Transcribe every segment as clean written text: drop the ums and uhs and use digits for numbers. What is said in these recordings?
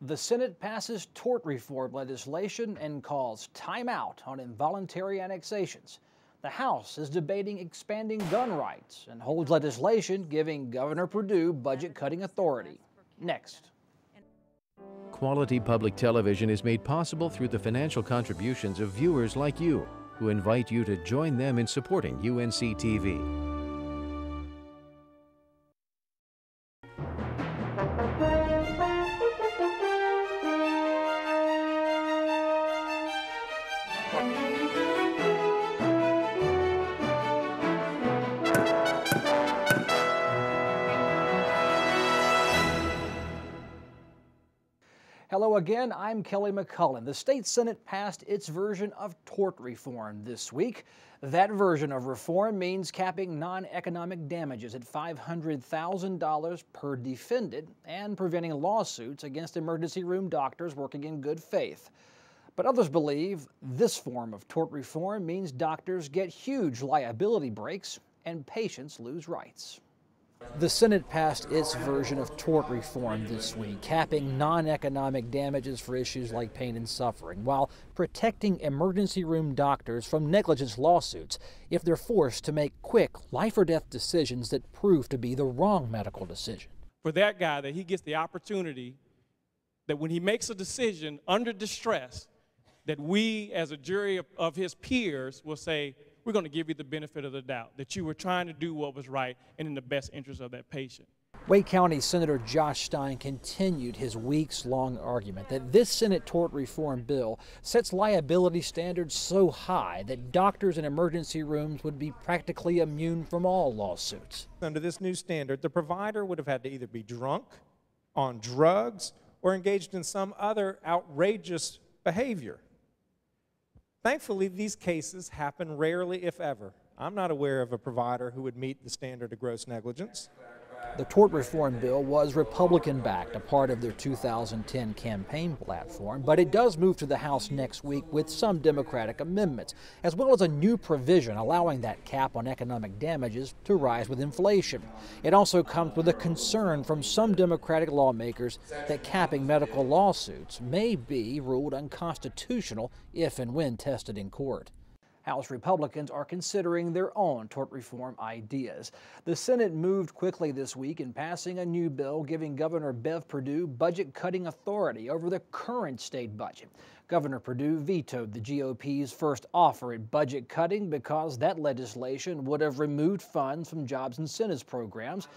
The Senate passes tort reform legislation and calls timeout on involuntary annexations. The House is debating expanding gun rights and holds legislation giving Governor Perdue budget-cutting authority. Next. Quality public television is made possible through the financial contributions of viewers like you, who invite you to join them in supporting UNC TV. Hello again, I'm Kelly McCullen. The state Senate passed its version of tort reform this week. That version of reform means capping non-economic damages at $500,000 per defendant and preventing lawsuits against emergency room doctors working in good faith. But others believe this form of tort reform means doctors get huge liability breaks and patients lose rights. The Senate passed its version of tort reform this week, capping non-economic damages for issues like pain and suffering, while protecting emergency room doctors from negligence lawsuits if they're forced to make quick life-or-death decisions that prove to be the wrong medical decision. For that guy, that he gets the opportunity that when he makes a decision under distress, that we as a jury of his peers will say, we're going to give you the benefit of the doubt, that you were trying to do what was right and in the best interest of that patient. Wake County Senator Josh Stein continued his weeks-long argument that this Senate tort reform bill sets liability standards so high that doctors in emergency rooms would be practically immune from all lawsuits. Under this new standard, the provider would have had to either be drunk, on drugs, or engaged in some other outrageous behavior. Thankfully, these cases happen rarely, if ever. I'm not aware of a provider who would meet the standard of gross negligence. The tort reform bill was Republican-backed, a part of their 2010 campaign platform, but it does move to the House next week with some Democratic amendments, as well as a new provision allowing that cap on economic damages to rise with inflation. It also comes with a concern from some Democratic lawmakers that capping medical lawsuits may be ruled unconstitutional if and when tested in court. House Republicans are considering their own tort reform ideas. The Senate moved quickly this week in passing a new bill giving Governor Bev Perdue budget-cutting authority over the current state budget. Governor Perdue vetoed the GOP's first offer at budget cutting because that legislation would have removed funds from jobs incentives programs.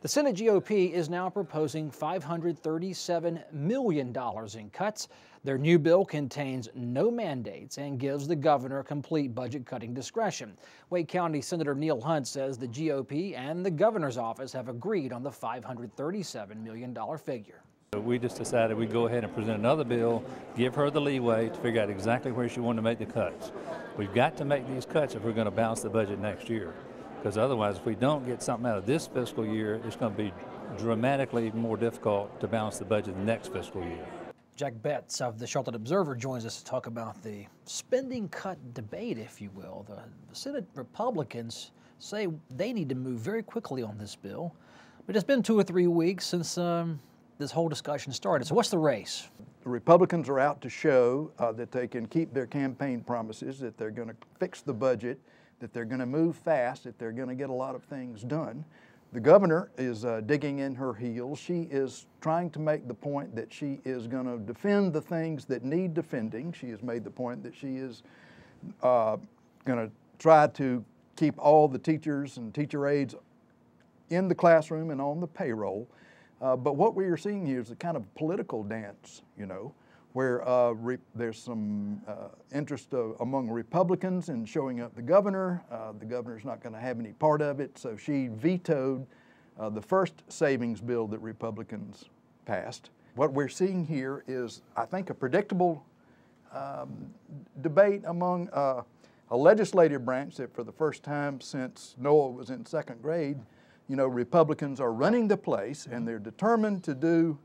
The Senate GOP is now proposing $537 million in cuts. Their new bill contains no mandates and gives the governor complete budget-cutting discretion. Wake County Senator Neil Hunt says the GOP and the governor's office have agreed on the $537 million figure. We just decided we'd go ahead and present another bill, give her the leeway to figure out exactly where she wanted to make the cuts. We've got to make these cuts if we're going to balance the budget next year, because otherwise, if we don't get something out of this fiscal year, it's going to be dramatically more difficult to balance the budget the next fiscal year. Jack Betts of the Charlotte Observer joins us to talk about the spending cut debate, if you will. The Senate Republicans say they need to move very quickly on this bill, but it's been 2 or 3 weeks since this whole discussion started. So what's the race? The Republicans are out to show that they can keep their campaign promises, that they're going to fix the budget, that they're going to move fast, that they're going to get a lot of things done. The governor is digging in her heels. She is trying to make the point that she is going to defend the things that need defending. She has made the point that she is going to try to keep all the teachers and teacher aides in the classroom and on the payroll. But what we are seeing here is a kind of political dance, you know, where there's some interest among Republicans in showing up the governor. The governor's not going to have any part of it, so she vetoed the first savings bill that Republicans passed. What we're seeing here is, I think, a predictable debate among a legislative branch that for the first time since Noah was in 2nd grade, you know, Republicans are running the place and they're determined to do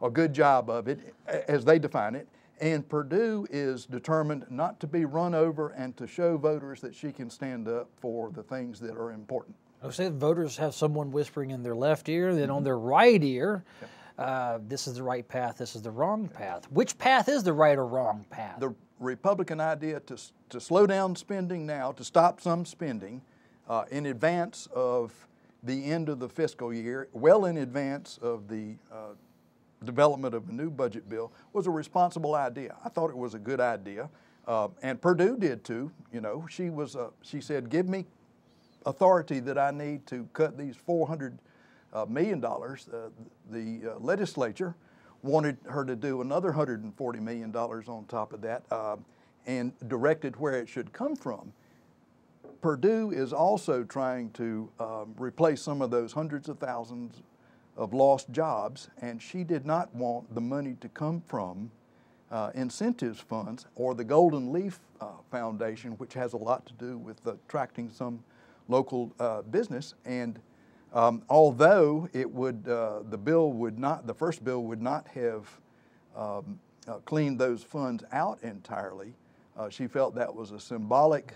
a good job of it, as they define it, and Perdue is determined not to be run over and to show voters that she can stand up for the things that are important. I say voters have someone whispering in their left ear, then on their right ear. this is the right path, this is the wrong path. Which path is the right or wrong path? The Republican idea to slow down spending now, to stop some spending in advance of the end of the fiscal year, well in advance of the development of a new budget bill, was a responsible idea. I thought it was a good idea, and Perdue did too. You know, she said, give me authority that I need to cut these $400 million. The legislature wanted her to do another $140 million on top of that and directed where it should come from. Perdue is also trying to replace some of those hundreds of thousands of lost jobs, and she did not want the money to come from incentives funds or the Golden Leaf Foundation, which has a lot to do with attracting some local business. And although it would, the first bill would not have cleaned those funds out entirely, she felt that was a symbolic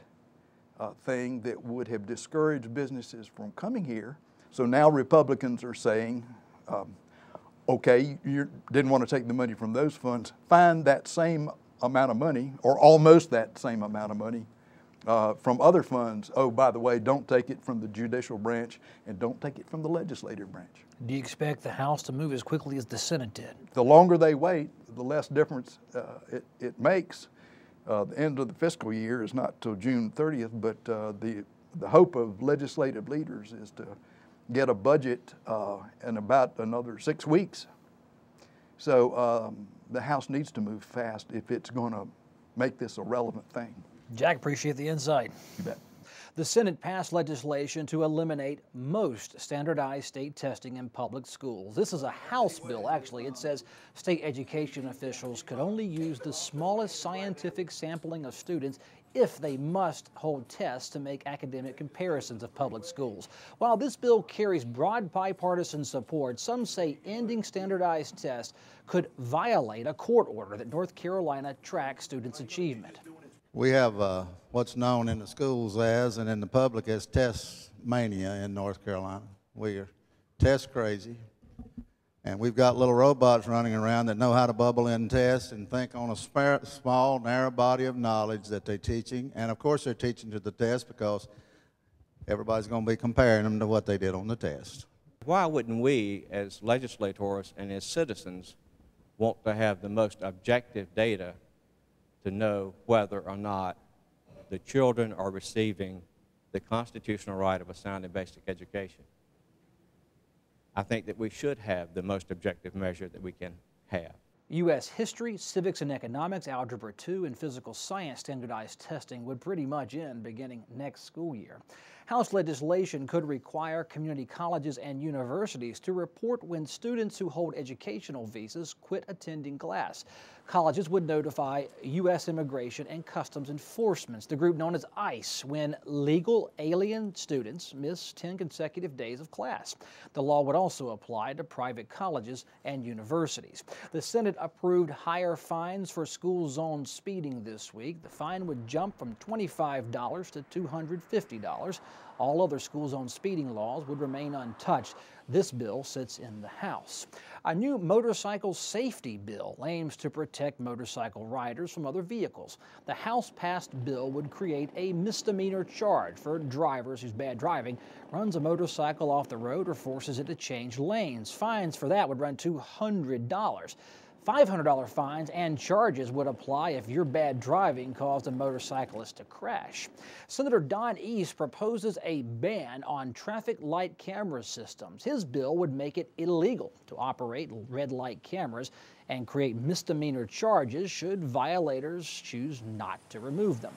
thing that would have discouraged businesses from coming here. So now Republicans are saying, okay, you didn't want to take the money from those funds, find that same amount of money, or almost that same amount of money, from other funds. Oh, by the way, don't take it from the judicial branch and don't take it from the legislative branch. Do you expect the House to move as quickly as the Senate did? The longer they wait, the less difference it makes. The end of the fiscal year is not till June 30th, but the hope of legislative leaders is to get a budget in about another 6 weeks. So the House needs to move fast if it's going to make this a relevant thing. Jack, appreciate the insight. You bet. The Senate passed legislation to eliminate most standardized state testing in public schools. This is a House bill, actually. It says state education officials could only use the smallest scientific sampling of students if they must hold tests to make academic comparisons of public schools. While this bill carries broad bipartisan support, some say ending standardized tests could violate a court order that North Carolina tracks students' achievement. We have what's known in the schools as, and in the public as, test mania in North Carolina. We are test crazy, and we've got little robots running around that know how to bubble in tests and think on a small, narrow body of knowledge that they're teaching. And of course they're teaching to the test because everybody's going to be comparing them to what they did on the test. Why wouldn't we, as legislators and as citizens, want to have the most objective data to know whether or not the children are receiving the constitutional right of a sound and basic education? I think that we should have the most objective measure that we can have. U.S. history, civics and economics, algebra 2, and physical science standardized testing would pretty much end beginning next school year. House legislation could require community colleges and universities to report when students who hold educational visas quit attending class. Colleges would notify U.S. Immigration and Customs Enforcement, the group known as ICE, when legal alien students miss 10 consecutive days of class. The law would also apply to private colleges and universities. The Senate approved higher fines for school zone speeding this week. The fine would jump from $25 to $250. All other school zone speeding laws would remain untouched. This bill sits in the House. A new motorcycle safety bill aims to protect motorcycle riders from other vehicles. The House-passed bill would create a misdemeanor charge for drivers whose bad driving runs a motorcycle off the road or forces it to change lanes. Fines for that would run $200. $500 fines and charges would apply if your bad driving caused a motorcyclist to crash. Senator Don East proposes a ban on traffic light camera systems. His bill would make it illegal to operate red light cameras and create misdemeanor charges should violators choose not to remove them.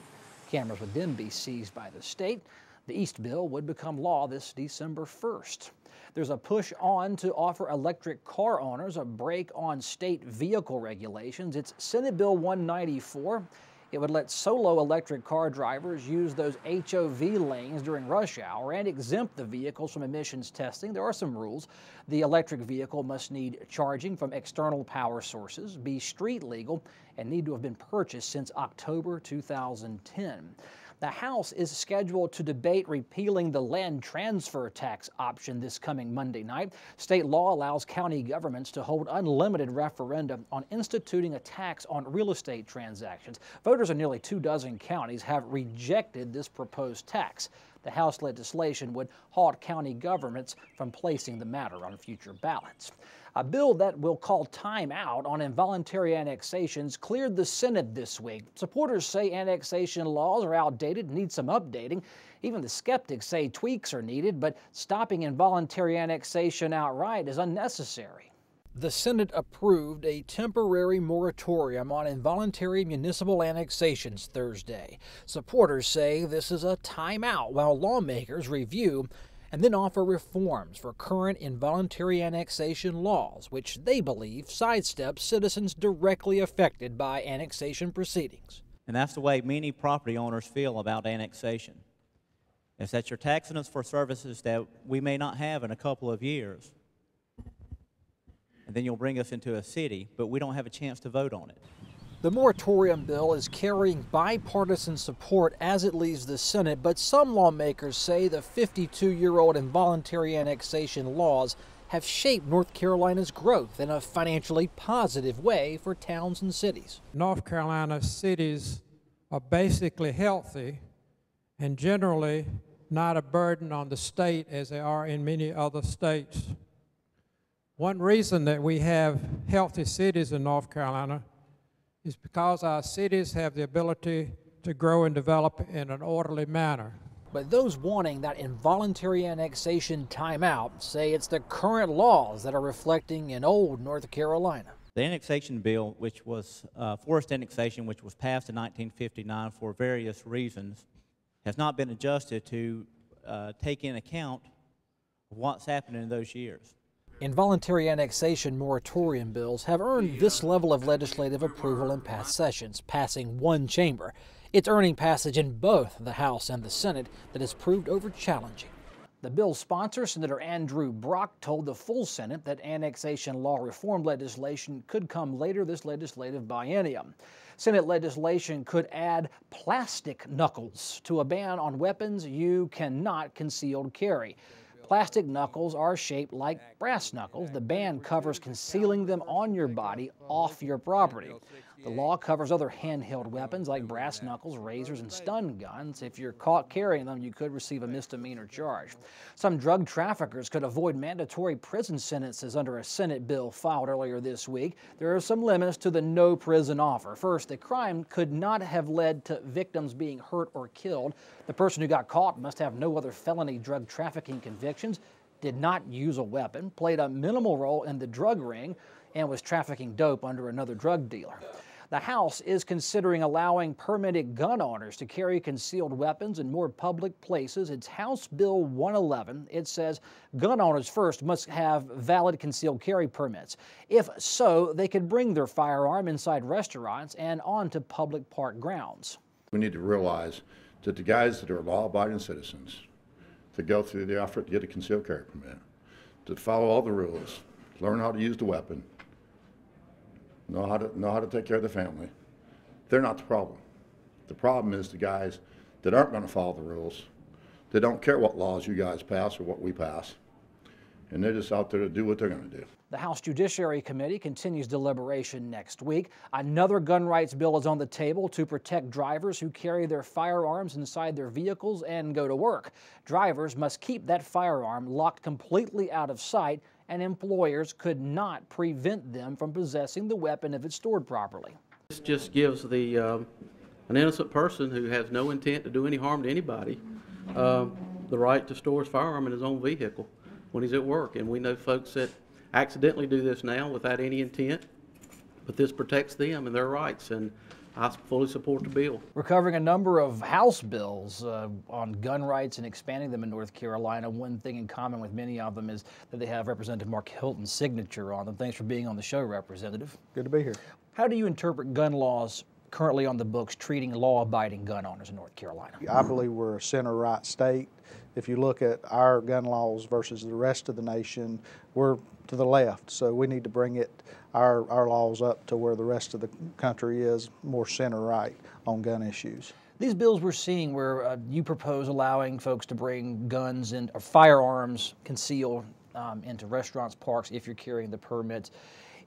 Cameras would then be seized by the state. The East bill would become law this December 1st. There's a push on to offer electric car owners a break on state vehicle regulations. It's Senate Bill 194. It would let solo electric car drivers use those HOV lanes during rush hour and exempt the vehicles from emissions testing. There are some rules. The electric vehicle must need charging from external power sources, be street legal, and need to have been purchased since October 2010. The House is scheduled to debate repealing the land transfer tax option this coming Monday night. State law allows county governments to hold unlimited referenda on instituting a tax on real estate transactions. Voters in nearly 24 counties have rejected this proposed tax. The House legislation would halt county governments from placing the matter on future ballots. A bill that will call time out on involuntary annexations cleared the Senate this week. Supporters say annexation laws are outdated and need some updating. Even the skeptics say tweaks are needed, but stopping involuntary annexation outright is unnecessary. The Senate approved a temporary moratorium on involuntary municipal annexations Thursday. Supporters say this is a timeout while lawmakers review and then offer reforms for current involuntary annexation laws, which they believe sidestep citizens directly affected by annexation proceedings. And that's the way many property owners feel about annexation. Is that you're taxing us for services that we may not have in a couple of years. And then you'll bring us into a city, but we don't have a chance to vote on it. The moratorium bill is carrying bipartisan support as it leaves the Senate, but some lawmakers say the 52-year-old involuntary annexation laws have shaped North Carolina's growth in a financially positive way for towns and cities. North Carolina cities are basically healthy and generally not a burden on the state as they are in many other states. One reason that we have healthy cities in North Carolina is because our cities have the ability to grow and develop in an orderly manner. But those wanting that involuntary annexation timeout say it's the current laws that are reflecting in old North Carolina. The annexation bill, which was forced annexation, which was passed in 1959 for various reasons, has not been adjusted to take in account of what's happened in those years. Involuntary annexation moratorium bills have earned this level of legislative approval in past sessions, passing one chamber. It's earning passage in both the House and the Senate that has proved over-challenging. The bill's sponsor, Senator Andrew Brock, told the full Senate that annexation law reform legislation could come later this legislative biennium. Senate legislation could add plastic knuckles to a ban on weapons you cannot concealed carry. Plastic knuckles are shaped like brass knuckles. The ban covers concealing them on your body off your property. The law covers other handheld weapons like brass knuckles, razors, and stun guns. If you're caught carrying them, you could receive a misdemeanor charge. Some drug traffickers could avoid mandatory prison sentences under a Senate bill filed earlier this week. There are some limits to the no prison offer. First, the crime could not have led to victims being hurt or killed. The person who got caught must have no other felony drug trafficking convictions, did not use a weapon, played a minimal role in the drug ring, and was trafficking dope under another drug dealer. The House is considering allowing permitted gun owners to carry concealed weapons in more public places. It's House Bill 111. It says gun owners first must have valid concealed carry permits. If so, they could bring their firearm inside restaurants and onto public park grounds. We need to realize that the guys that are law-abiding citizens, to go through the effort to get a concealed carry permit, to follow all the rules, learn how to use the weapon, know how to take care of the family, they're not the problem. The problem is the guys that aren't going to follow the rules. They don't care what laws you guys pass or what we pass, and they're just out there to do what they're going to do. The House Judiciary Committee continues deliberation next week. Another gun rights bill is on the table to protect drivers who carry their firearms inside their vehicles and go to work. Drivers must keep that firearm locked completely out of sight, and employers could not prevent them from possessing the weapon if it's stored properly. This just gives the an innocent person who has no intent to do any harm to anybody the right to store his firearm in his own vehicle when he's at work. And we know folks that accidentally do this now without any intent, but this protects them and their rights, and I fully support the bill. We're covering a number of House bills on gun rights and expanding them in North Carolina. One thing in common with many of them is that they have Representative Mark Hilton's signature on them. Thanks for being on the show, Representative. Good to be here. How do you interpret gun laws currently on the books treating law-abiding gun owners in North Carolina? I believe we're a center-right state. If you look at our gun laws versus the rest of the nation, we're to the left, so we need to bring our laws up to where the rest of the country is more center-right on gun issues. These bills we're seeing where you propose allowing folks to bring guns and or firearms concealed into restaurants, parks, if you're carrying the permits.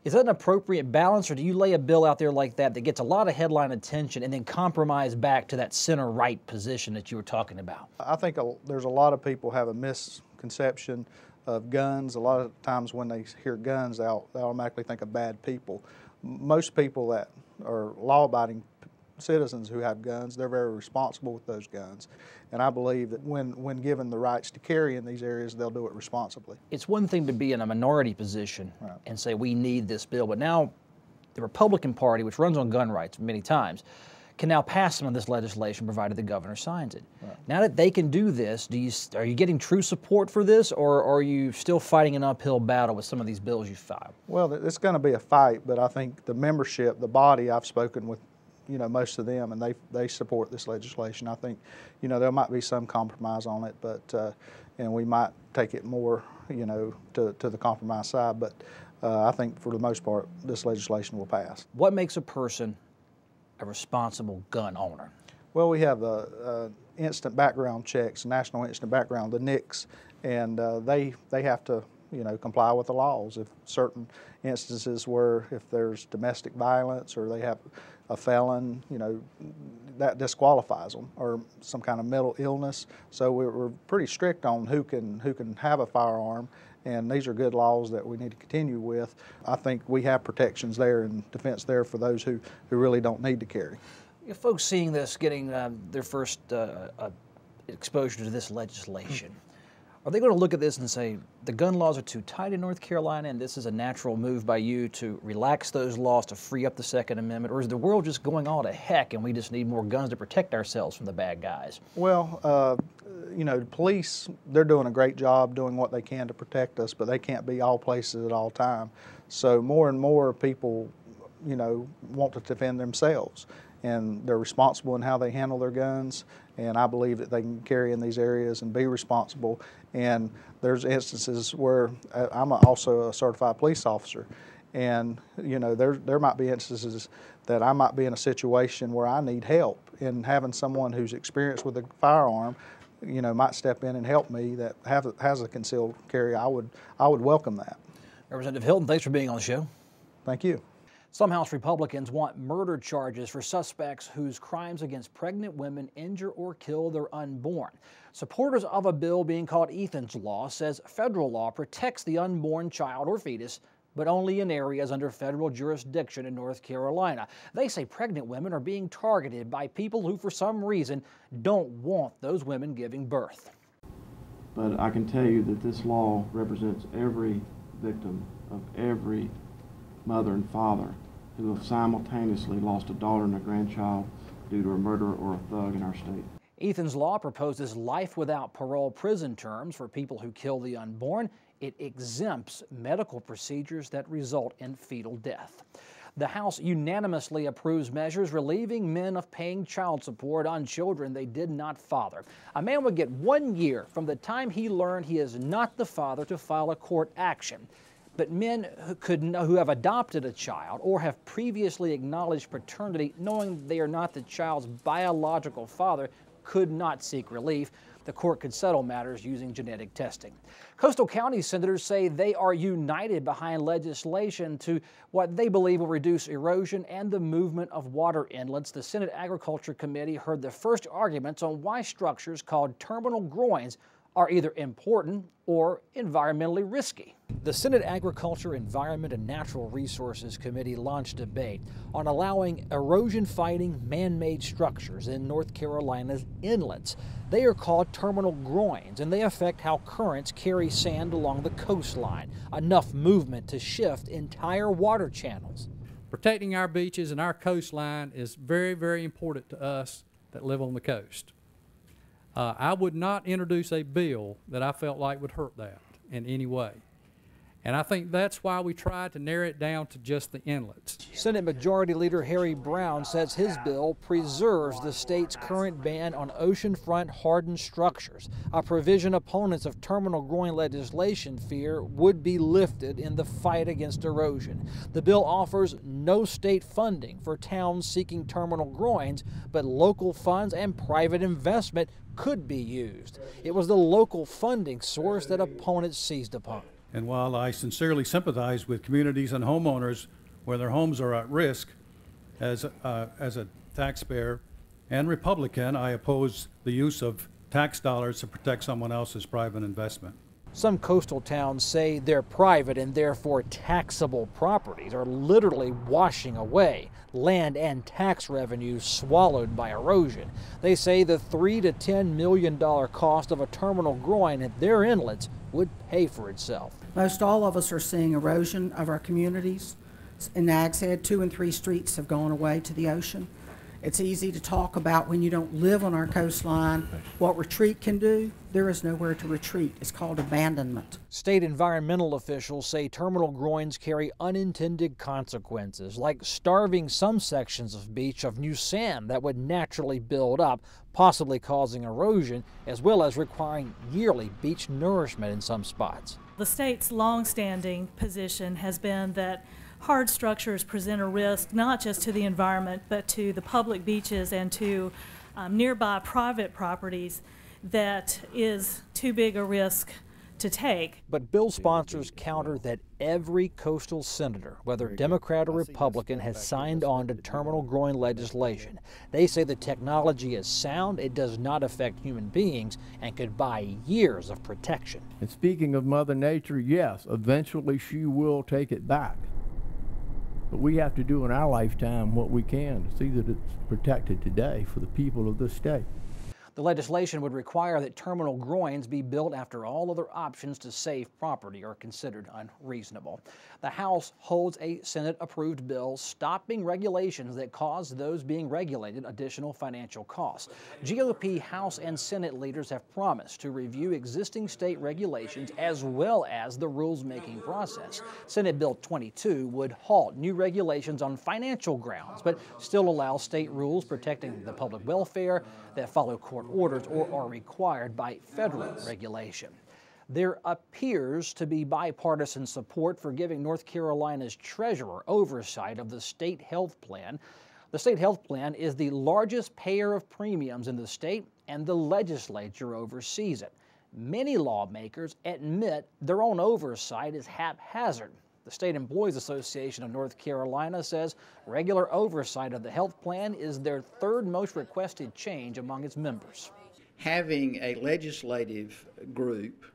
Is that an appropriate balance, or do you lay a bill out there like that that gets a lot of headline attention and then compromise back to that center-right position that you were talking about? I think there's a lot of people have a misconception of guns. A lot of times when they hear guns, they automatically think of bad people. Most people that are law-abiding citizens who have guns, they're very responsible with those guns. And I believe that when given the rights to carry in these areas, they'll do it responsibly. It's one thing to be in a minority position and say we need this bill, but now the Republican Party, which runs on gun rights many times, can now pass some of this legislation provided the governor signs it. Now that they can do this, are you getting true support for this, or are you still fighting an uphill battle with some of these bills you filed? Well, it's going to be a fight, but I think the membership, the body, I've spoken with most of them, and they support this legislation. I think, there might be some compromise on it, but and we might take it more, to the compromise side. But I think for the most part, this legislation will pass. What makes a person a responsible gun owner? Well, we have instant background checks, national instant background, the NICS, and they have to comply with the laws. If certain instances where if there's domestic violence or they have a felon, that disqualifies them, or some kind of mental illness. So we're pretty strict on who can have a firearm, and these are good laws that we need to continue with. I think we have protections there and defense there for those who really don't need to carry. If folks seeing this, getting their first exposure to this legislation, are they going to look at this and say the gun laws are too tight in North Carolina and this is a natural move by you to relax those laws to free up the Second Amendment? Or is the world just going all to heck and we just need more guns to protect ourselves from the bad guys? Well, the police, they're doing a great job doing what they can to protect us, but they can't be all places at all time. So more and more people, want to defend themselves, and they're responsible in how they handle their guns, and I believe that they can carry in these areas and be responsible. And there's instances where I'm also a certified police officer, and there might be instances that I might be in a situation where I need help, and having someone who's experienced with a firearm might step in and help me that has a concealed carry. I would welcome that. Representative Hilton, thanks for being on the show. Thank you. Some House Republicans want murder charges for suspects whose crimes against pregnant women injure or kill their unborn. Supporters of a bill being called Ethan's Law says federal law protects the unborn child or fetus, but only in areas under federal jurisdiction in North Carolina. They say pregnant women are being targeted by people who, for some reason, don't want those women giving birth. But I can tell you that this law represents every victim of every mother and father who have simultaneously lost a daughter and a grandchild due to a murderer or a thug in our state. Ethan's Law proposes life without parole prison terms for people who kill the unborn. It exempts medical procedures that result in fetal death. The House unanimously approves measures relieving men of paying child support on children they did not father. A man would get 1 year from the time he learned he is not the father to file a court action. But men who have adopted a child or have previously acknowledged paternity knowing they are not the child's biological father could not seek relief. The court could settle matters using genetic testing. Coastal County senators say they are united behind legislation to what they believe will reduce erosion and the movement of water inlets. The Senate Agriculture Committee heard the first arguments on why structures called terminal groins are either important or environmentally risky. The Senate Agriculture, Environment, and Natural Resources Committee launched debate on allowing erosion-fighting man-made structures in North Carolina's inlets. They are called terminal groins, and they affect how currents carry sand along the coastline, enough movement to shift entire water channels. Protecting our beaches and our coastline is very, very important to us that live on the coast. I would not introduce a bill that I felt like would hurt that in any way. And I think that's why we tried to narrow it down to just the inlets. Senate Majority Leader Harry Brown says his bill preserves the state's current ban on oceanfront hardened structures, a provision opponents of terminal groin legislation fear would be lifted in the fight against erosion. The bill offers no state funding for towns seeking terminal groins, but local funds and private investment could be used. It was the local funding source that opponents seized upon. And while I sincerely sympathize with communities and homeowners where their homes are at risk, as a taxpayer and Republican, I oppose the use of tax dollars to protect someone else's private investment. Some coastal towns say their private and therefore taxable properties are literally washing away, land and tax revenues swallowed by erosion. They say the $3 to $10 million cost of a terminal groin at their inlets would pay for itself. Most all of us are seeing erosion of our communities. In Nags Head, 2 and 3 streets have gone away to the ocean. It's easy to talk about when you don't live on our coastline what retreat can do. There is nowhere to retreat. It's called abandonment. State environmental officials say terminal groins carry unintended consequences, like starving some sections of beach of new sand that would naturally build up, possibly causing erosion, as well as requiring yearly beach nourishment in some spots. The state's long-standing position has been that hard structures present a risk not just to the environment but to the public beaches and to nearby private properties that is too big a risk to take. But bill sponsors counter that every coastal senator, whether Democrat or Republican, has signed on to terminal groin legislation. They say the technology is sound, it does not affect human beings, and could buy years of protection. And speaking of Mother Nature, yes, eventually she will take it back. But we have to do in our lifetime what we can to see that it's protected today for the people of this state. The legislation would require that terminal groins be built after all other options to save property are considered unreasonable. The House holds a Senate-approved bill stopping regulations that cause those being regulated additional financial costs. GOP House and Senate leaders have promised to review existing state regulations as well as the rules-making process. Senate Bill 22 would halt new regulations on financial grounds, but still allow state rules protecting the public welfare that follow court orders or are required by federal regulation. There appears to be bipartisan support for giving North Carolina's treasurer oversight of the state health plan. The state health plan is the largest payer of premiums in the state, and the legislature oversees it. Many lawmakers admit their own oversight is haphazard. The State Employees Association of North Carolina says regular oversight of the health plan is their third most requested change among its members. Having a legislative group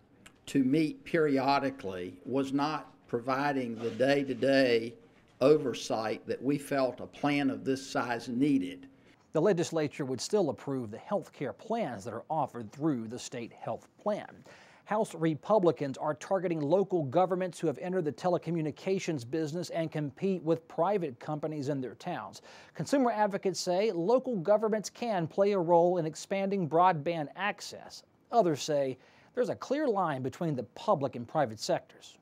to meet periodically was not providing the day-to-day oversight that we felt a plan of this size needed. The legislature would still approve the health care plans that are offered through the state health plan. House Republicans are targeting local governments who have entered the telecommunications business and compete with private companies in their towns. Consumer advocates say local governments can play a role in expanding broadband access. Others say there's a clear line between the public and private sectors.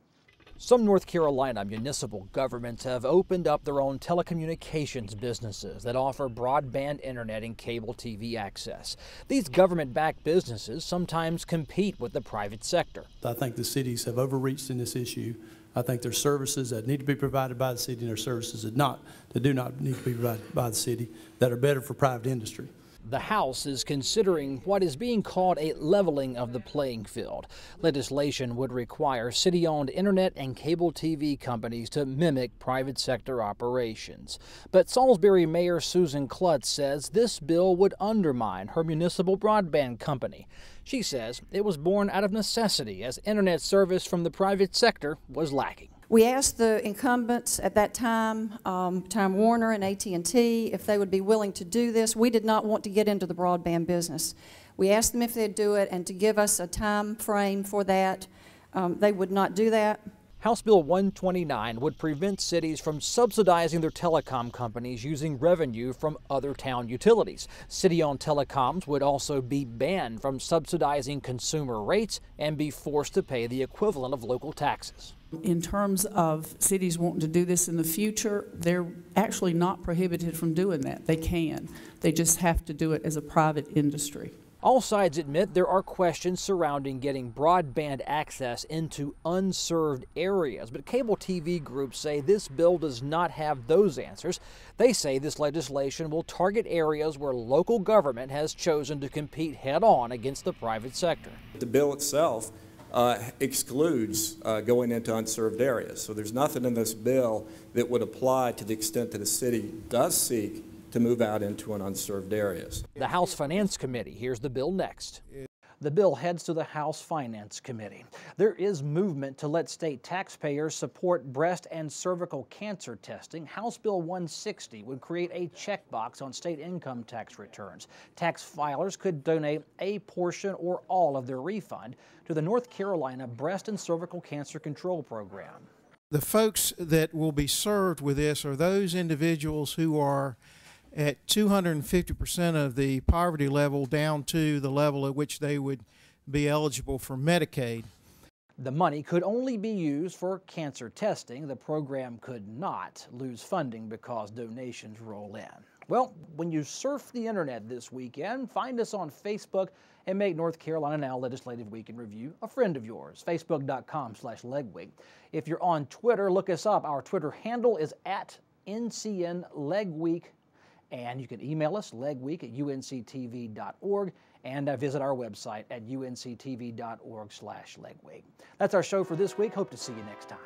Some North Carolina municipal governments have opened up their own telecommunications businesses that offer broadband internet and cable TV access. These government-backed businesses sometimes compete with the private sector. I think the cities have overreached in this issue. I think there's services that need to be provided by the city and there's services that do not need to be provided by the city that are better for private industry. The House is considering what is being called a leveling of the playing field. Legislation would require city-owned internet and cable TV companies to mimic private sector operations. But Salisbury Mayor Susan Klutz says this bill would undermine her municipal broadband company. She says it was born out of necessity as internet service from the private sector was lacking. We asked the incumbents at that time, Time Warner and AT&T, if they would be willing to do this. We did not want to get into the broadband business. We asked them if they'd do it and to give us a time frame for that. They would not do that. House Bill 129 would prevent cities from subsidizing their telecom companies using revenue from other town utilities. City-owned telecoms would also be banned from subsidizing consumer rates and be forced to pay the equivalent of local taxes. In terms of cities wanting to do this in the future, they're actually not prohibited from doing that. They can. They just have to do it as a private industry. All sides admit there are questions surrounding getting broadband access into unserved areas, but cable TV groups say this bill does not have those answers. They say this legislation will target areas where local government has chosen to compete head-on against the private sector. The bill itself excludes going into unserved areas, so there's nothing in this bill that would apply to the extent that a city does seek to move out into an unserved areas. The House Finance Committee hears the bill next. The bill heads to the House Finance Committee. There is movement to let state taxpayers support breast and cervical cancer testing. House Bill 160 would create a checkbox on state income tax returns. Tax filers could donate a portion or all of their refund to the North Carolina Breast and Cervical Cancer Control Program. The folks that will be served with this are those individuals who are at 250% of the poverty level down to the level at which they would be eligible for Medicaid. The money could only be used for cancer testing. The program could not lose funding because donations roll in. Well, when you surf the internet this weekend, find us on Facebook and make North Carolina Now Legislative Week in Review a friend of yours. Facebook.com/legweek. If you're on Twitter, look us up. Our Twitter handle is @NCNLegweek. And you can email us, legweek@unctv.org, and visit our website at unctv.org/legweek. That's our show for this week. Hope to see you next time.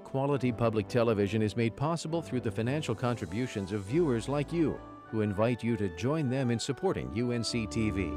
Quality public television is made possible through the financial contributions of viewers like you, who invite you to join them in supporting UNC TV.